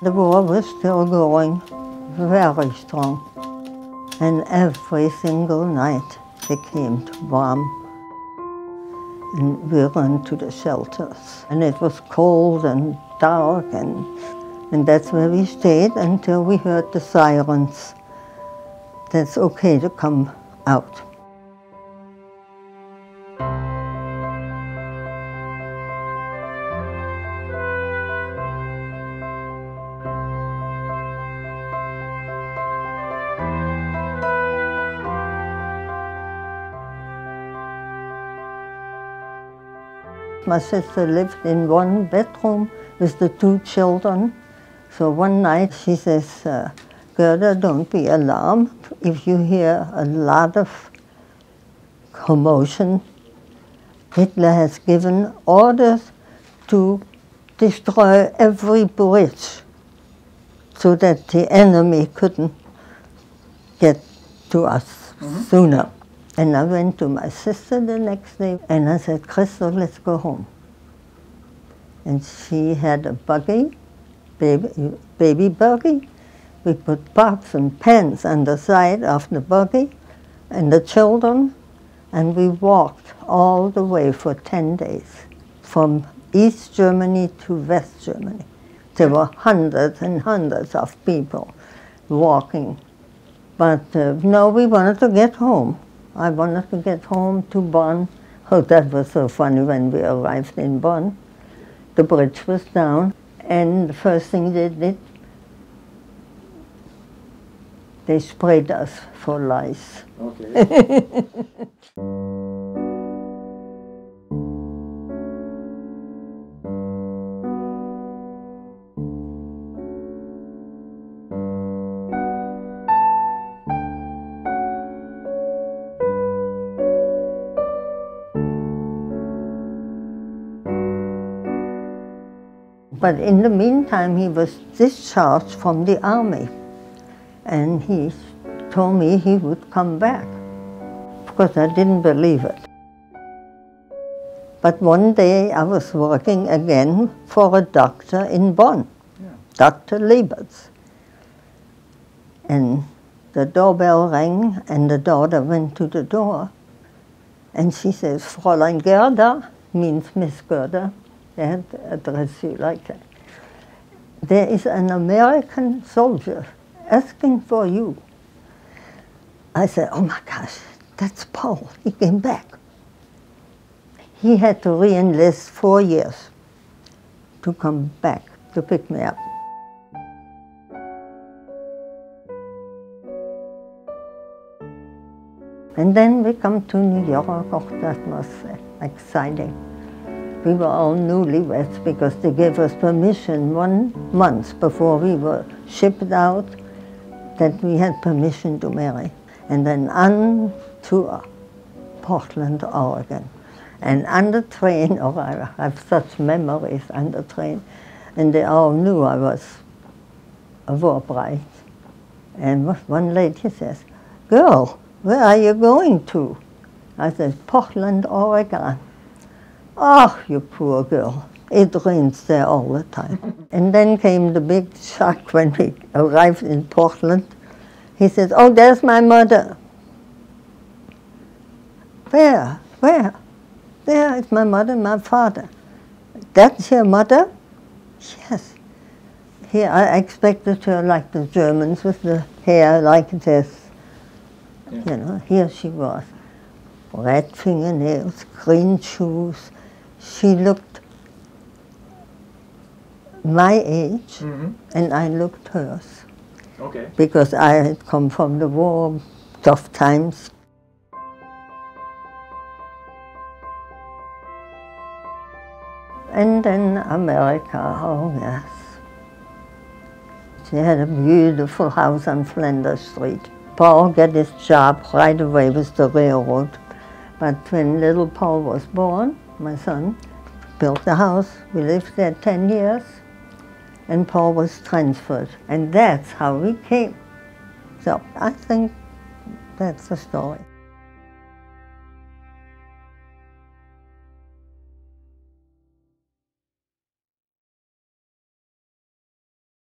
The war was still going very strong, and every single night became warm. And we went to the shelters, and it was cold and dark, and that's where we stayed until we heard the sirens. That's okay to come out. My sister lived in one bedroom with the 2 children. So one night she says, Gerda, don't be alarmed if you hear a lot of commotion. Hitler has given orders to destroy every bridge so that the enemy couldn't get to us sooner. And I went to my sister the next day and I said, Crystal, let's go home. And she had a buggy, baby buggy. We put pots and pans on the side of the buggy and the children, and we walked all the way for 10 days from East Germany to West Germany. There were hundreds and hundreds of people walking. But no, we wanted to get home. I wanted to get home to Bonn. Oh, that was so funny when we arrived in Bonn. The bridge was down, and the first thing they did, they sprayed us for lice. Okay. But in the meantime, he was discharged from the army. And he told me he would come back. Of course, I didn't believe it. But one day I was working again for a doctor in Bonn, Dr. Lieberts. And the doorbell rang, and the daughter went to the door. And she says, Fräulein Gerda, means Miss Gerda. They had to address you like that. There is an American soldier asking for you. I said, oh my gosh, that's Paul. He came back. He had to re-enlist 4 years to come back to pick me up. And then we come to New York. Oh, that was exciting. We were all newlyweds because they gave us permission 1 month before we were shipped out that we had permission to marry. And then on to Portland, Oregon. And on the train, oh, I have such memories on the train, and they all knew I was a war bride. And one lady says, girl, where are you going to? I said, Portland, Oregon. Oh, you poor girl. It rains there all the time. And then came the big shock when we arrived in Portland. He says, oh, there's my mother. Where? Where? There is my mother and my father. That's your mother? Yes. Here, I expected her like the Germans with the hair like this. Yeah. You know, here she was. Red fingernails, green shoes. She looked my age, and I looked hers. Okay. Because I had come from the war, tough times. And then America, oh yes. She had a beautiful house on Flinders Street. Paul got his job right away with the railroad. But when little Paul was born, my son built a house. We lived there 10 years, and Paul was transferred. And that's how we came. So I think that's the story.